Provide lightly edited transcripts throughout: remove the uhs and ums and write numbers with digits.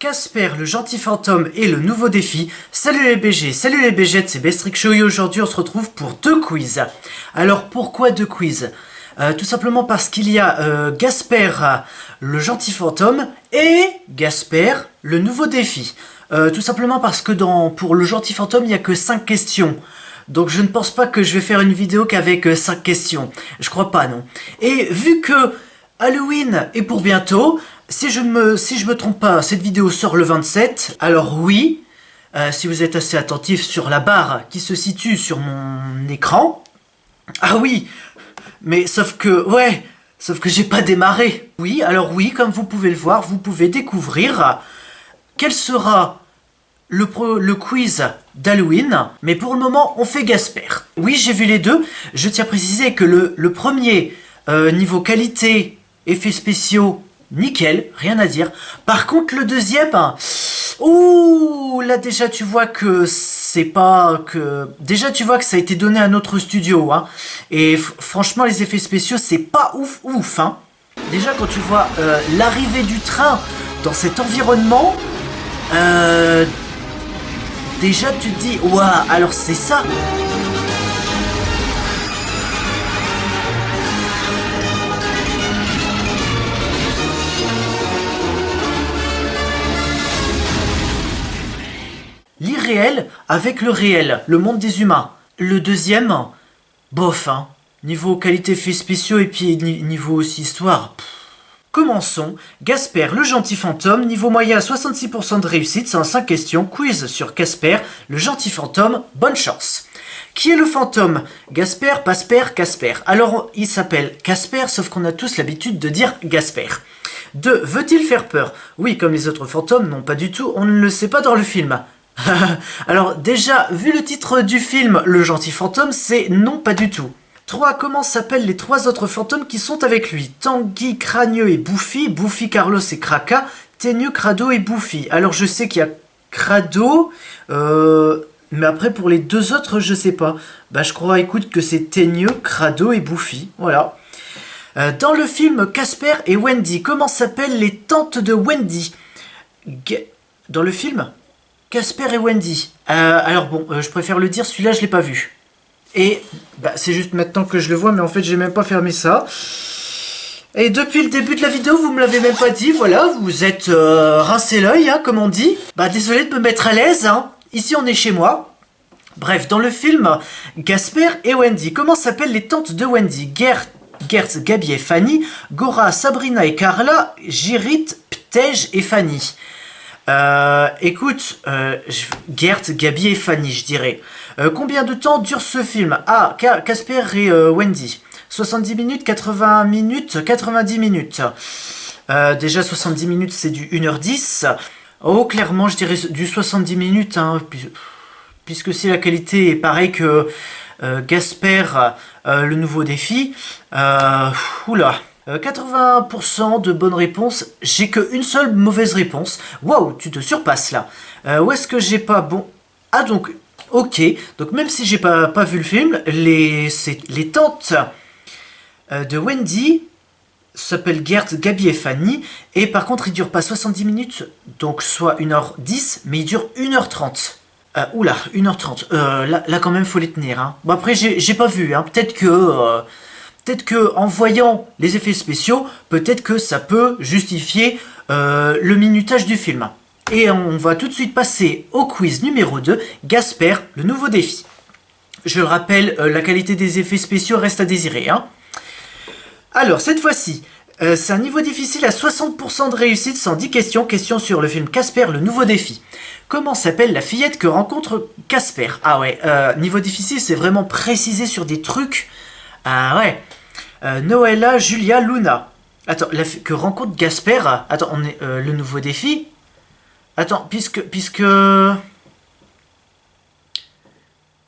Casper, le gentil fantôme et le nouveau défi. Salut les BG, salut les BG, c'est Bestrick Show et aujourd'hui on se retrouve pour 2 quiz. Alors pourquoi 2 quiz? Tout simplement parce qu'il y a Gasper, le gentil fantôme et Gasper, le nouveau défi. Tout simplement parce que pour le gentil fantôme il n'y a que 5 questions. Donc je ne pense pas que je vais faire une vidéo qu'avec 5 questions. Je crois pas, non. Et vu que Halloween est pour bientôt, si je me trompe pas, cette vidéo sort le 27. Alors oui, si vous êtes assez attentif sur la barre qui se situe sur mon écran. Ah oui, mais sauf que j'ai pas démarré. Oui, alors oui, comme vous pouvez le voir, vous pouvez découvrir quel sera le quiz d'Halloween, mais pour le moment, on fait Gasper. Oui, j'ai vu les deux. Je tiens à préciser que le premier, niveau qualité, effets spéciaux, nickel, rien à dire. Par contre, le deuxième, ouh, là déjà tu vois que c'est pas que... Déjà tu vois que ça a été donné à notre studio, hein. Et franchement, les effets spéciaux, c'est pas ouf, hein. Déjà, quand tu vois l'arrivée du train dans cet environnement, déjà tu te dis, waouh, alors c'est ça. L'irréel avec le réel, le monde des humains. Le deuxième, bof, hein. Niveau qualité effets spéciaux et puis niveau aussi histoire. Commençons. Gasper, le gentil fantôme, niveau moyen à 66% de réussite, c'est en 5 questions. Quiz sur Gasper, le gentil fantôme, bonne chance. Qui est le fantôme? Gasper, Pasper, Casper. Alors, il s'appelle Casper, sauf qu'on a tous l'habitude de dire Gasper. 2. Veut-il faire peur? Oui, comme les autres fantômes, non pas du tout, on ne le sait pas dans le film. Alors déjà, vu le titre du film, le gentil fantôme, c'est non pas du tout. 3. Comment s'appellent les 3 autres fantômes qui sont avec lui? Tanguy, Cranieux et Bouffi, Bouffi, Carlos et Kraka, Teigneux, Crado et Bouffi. Alors je sais qu'il y a Crado, mais après pour les 2 autres, je sais pas. Bah je crois, écoute, que c'est Teigneux, Crado et Bouffi, voilà. Dans le film Casper et Wendy, comment s'appellent les tantes de Wendy? Dans le film Casper et Wendy. Alors bon, je préfère le dire, celui-là je l'ai pas vu. Et bah, c'est juste maintenant que je le vois, mais en fait j'ai même pas fermé ça. Et depuis le début de la vidéo, vous me l'avez même pas dit, voilà, vous êtes rincé l'œil, hein, comme on dit. Bah désolé de me mettre à l'aise, hein. Ici on est chez moi. Bref, dans le film Gasper et Wendy, comment s'appellent les tantes de Wendy? Gert, Gabi et Fanny, Gora, Sabrina et Carla, Girit, Ptej et Fanny. Écoute, Gert, Gabi et Fanny, je dirais. Combien de temps dure ce film? Ah, Casper et Wendy. 70 minutes, 80 minutes, 90 minutes. Déjà 70 minutes, c'est du 1h10. Oh, clairement, je dirais du 70 minutes, hein, puisque si la qualité est pareille que Gasper, le nouveau défi. Oula. 80% de bonnes réponses, j'ai qu'une seule mauvaise réponse. Waouh, tu te surpasses là. Où est-ce que j'ai pas bon? Ah donc, ok. Donc même si j'ai pas vu le film, les tantes de Wendy s'appellent Gert, Gabi et Fanny. Et par contre, ils durent pas 70 minutes, donc soit 1h10, mais ils durent 1h30. Oula, 1h30. Là quand même, faut les tenir. Hein. Bon après, j'ai pas vu. Hein. Peut-être que en voyant les effets spéciaux, peut-être que ça peut justifier le minutage du film. Et on va tout de suite passer au quiz numéro 2, Gasper, le nouveau défi. Je le rappelle, la qualité des effets spéciaux reste à désirer. Hein. Alors, cette fois-ci, c'est un niveau difficile à 60% de réussite, 110 questions. Question sur le film Casper, le nouveau défi. Comment s'appelle la fillette que rencontre Casper? Ah ouais, niveau difficile, c'est vraiment précisé sur des trucs... Ah ouais. Noëlla, Julia, Luna. Attends, que rencontre Gasper. Attends, on est le nouveau défi. Attends, puisque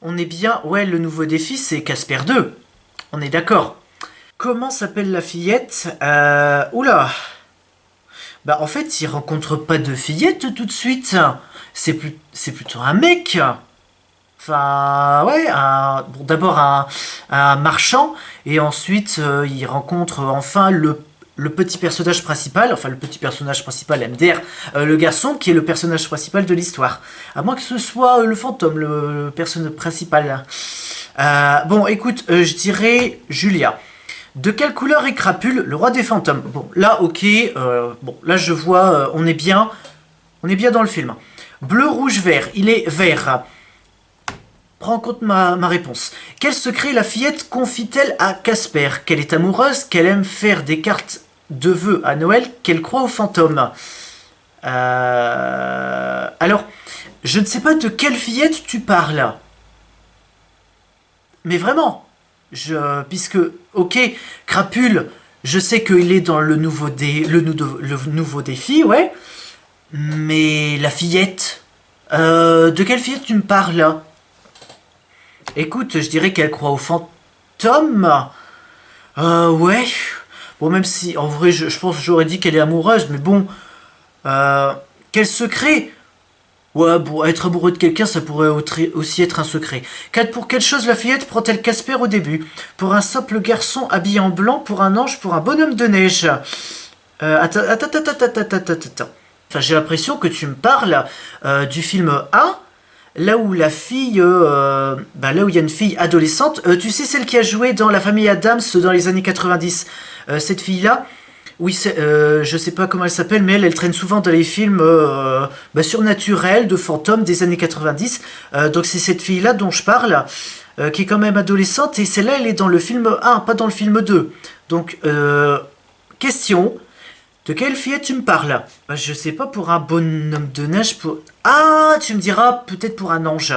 on est bien. Ouais, le nouveau défi, c'est Casper 2. On est d'accord. Comment s'appelle la fillette? Oula. Bah en fait, il rencontre pas de fillette tout de suite. C'est plutôt un mec. Enfin, ouais, bon, d'abord un marchand, et ensuite il rencontre enfin le petit personnage principal, enfin le petit personnage principal MDR, le garçon qui est le personnage principal de l'histoire. À moins que ce soit le fantôme, le personnage principal. Bon, écoute, je dirais Julia. De quelle couleur est Crapule, le roi des fantômes? Bon, là, ok, bon, là je vois, on est bien dans le film. Bleu, rouge, vert, il est vert. Prends en compte ma réponse. Quel secret la fillette confie-t-elle à Casper? Qu'elle est amoureuse, qu'elle aime faire des cartes de vœux à Noël, qu'elle croit aux fantômes. Alors, je ne sais pas de quelle fillette tu parles. Mais vraiment, puisque, ok, Crapule, je sais qu'il est dans le nouveau défi, ouais. Mais la fillette, de quelle fillette tu me parles là? Écoute, je dirais qu'elle croit aux fantômes. Ouais. Bon, même si, en vrai, je pense que j'aurais dit qu'elle est amoureuse, mais bon. Quel secret? Ouais, bon, être amoureux de quelqu'un, ça pourrait aussi être un secret. Pour quelle chose la fillette prend-elle Casper au début? Pour un simple garçon habillé en blanc, pour un ange, pour un bonhomme de neige? Attends. Enfin, j'ai l'impression que tu me parles du film 1, là où la fille, là où il y a une fille adolescente, tu sais, celle qui a joué dans La Famille Addams dans les années 90, cette fille-là, oui, je sais pas comment elle s'appelle, mais elle traîne souvent dans les films surnaturels, de fantômes des années 90, donc c'est cette fille-là dont je parle, qui est quand même adolescente, et celle-là, elle est dans le film 1, pas dans le film 2. Donc, question... De quelle fillette tu me parles? Je sais pas, pour un bonhomme de neige, pour... Ah, tu me diras, peut-être pour un ange.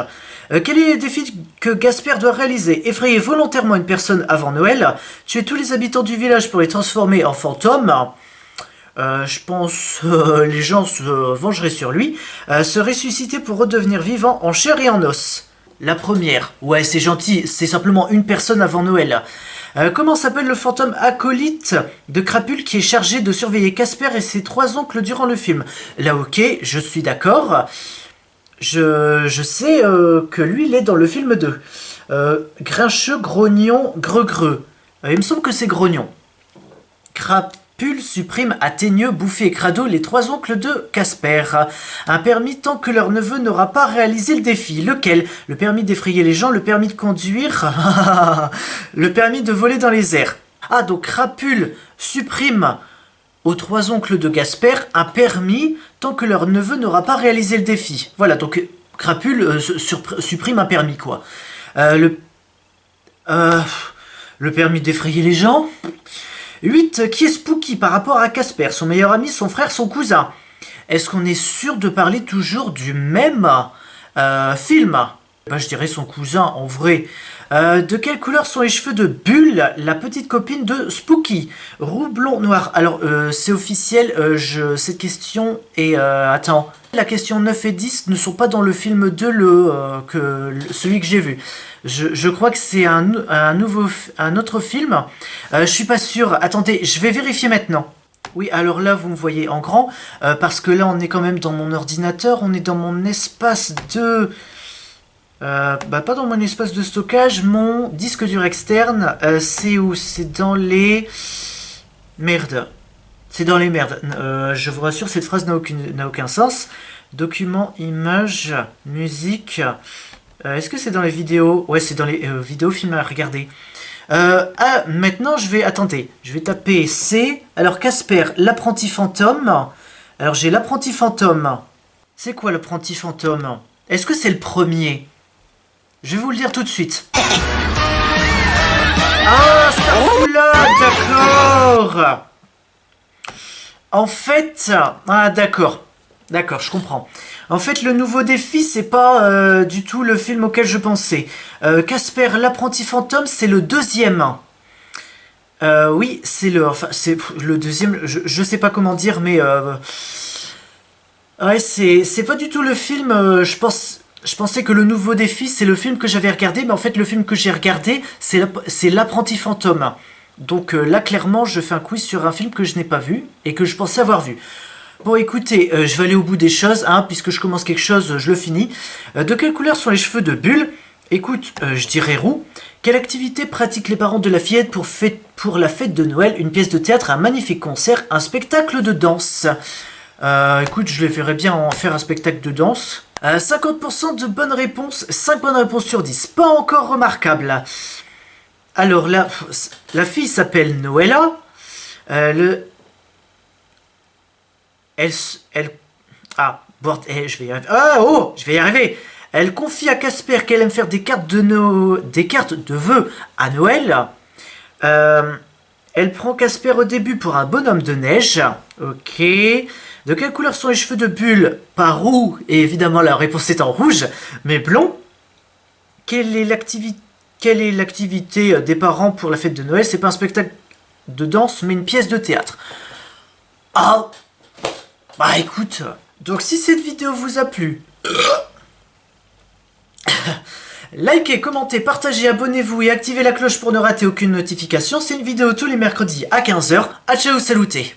Quel est le défi que Gasper doit réaliser? Effrayer volontairement une personne avant Noël, tuer tous les habitants du village pour les transformer en fantômes. Je pense les gens se vengeraient sur lui. Se ressusciter pour redevenir vivant en chair et en os. La première. Ouais, c'est gentil, c'est simplement une personne avant Noël. Comment s'appelle le fantôme acolyte de Crapule qui est chargé de surveiller Casper et ses 3 oncles durant le film? Là, ok, je suis d'accord. Je sais que lui, il est dans le film 2. Grincheux, grognon, greux. Il me semble que c'est grognon. Crapule supprime à Teigneux, Bouffé et Crado les 3 oncles de Casper. Un permis tant que leur neveu n'aura pas réalisé le défi. Lequel? Le permis d'effrayer les gens, le permis de conduire, le permis de voler dans les airs. Ah, donc Crapule supprime aux 3 oncles de Gasper un permis tant que leur neveu n'aura pas réalisé le défi. Voilà, donc Crapule supprime un permis, quoi. Le permis d'effrayer les gens. 8. Qui est Spooky par rapport à Casper? Son meilleur ami, son frère, son cousin? Est-ce qu'on est sûr de parler toujours du même film? Je dirais son cousin, en vrai. De quelle couleur sont les cheveux de Bulle, la petite copine de Spooky? Roux, blond, noir. Alors, c'est officiel, cette question est... attends. La question 9 et 10 ne sont pas dans le film 2, celui que j'ai vu. Je crois que c'est un autre film. Je suis pas sûr. Attendez, je vais vérifier maintenant. Oui, alors là, vous me voyez en grand, parce que là, on est quand même dans mon ordinateur, on est dans mon espace de... pas dans mon espace de stockage, mon disque dur externe, c'est où? C'est dans les... Merde. C'est dans les merdes. Je vous rassure, cette phrase n'a aucun sens. Document, image, musique... est-ce que c'est dans les vidéos? Ouais, c'est dans les vidéos, films à regarder. Maintenant, attendez, je vais taper C. Alors, Casper, l'apprenti fantôme. Alors, j'ai l'apprenti fantôme. C'est quoi l'apprenti fantôme? Est-ce que c'est le premier? Je vais vous le dire tout de suite. Ah, Starfoula, d'accord. En fait... Ah, d'accord. D'accord, je comprends. En fait, le nouveau défi, c'est pas du tout le film auquel je pensais. Casper, l'apprenti fantôme, c'est le deuxième. Oui, c'est le deuxième. Je sais pas comment dire, mais ouais, c'est pas du tout le film. Je pensais que le nouveau défi, c'est le film que j'avais regardé, mais en fait, le film que j'ai regardé, c'est l'apprenti fantôme. Donc là, clairement, je fais un quiz sur un film que je n'ai pas vu et que je pensais avoir vu. Bon, écoutez, je vais aller au bout des choses, puisque je commence quelque chose, je le finis. De quelle couleur sont les cheveux de Bulle? Écoute, je dirais roux. Quelle activité pratiquent les parents de la fillette pour la fête de Noël? Une pièce de théâtre, un magnifique concert, un spectacle de danse. Écoute, je les verrais bien en faire un spectacle de danse. 50% de bonnes réponses, 5 bonnes réponses sur 10. Pas encore remarquable. Alors là, la fille s'appelle Noëlla. Elle, elle, ah, bon, je vais y arriver. Ah, oh, je vais y arriver. Elle confie à Casper qu'elle aime faire des cartes des cartes de vœux à Noël. Elle prend Casper au début pour un bonhomme de neige. Ok. De quelle couleur sont les cheveux de Bulle? Pas roux, et évidemment la réponse est en rouge, mais blond. Quelle est l'activité des parents pour la fête de Noël? C'est pas un spectacle de danse, mais une pièce de théâtre. Ah, bah écoute, donc si cette vidéo vous a plu, likez, commentez, partagez, abonnez-vous et activez la cloche pour ne rater aucune notification. C'est une vidéo tous les mercredis à 15h. A ciao, saluté.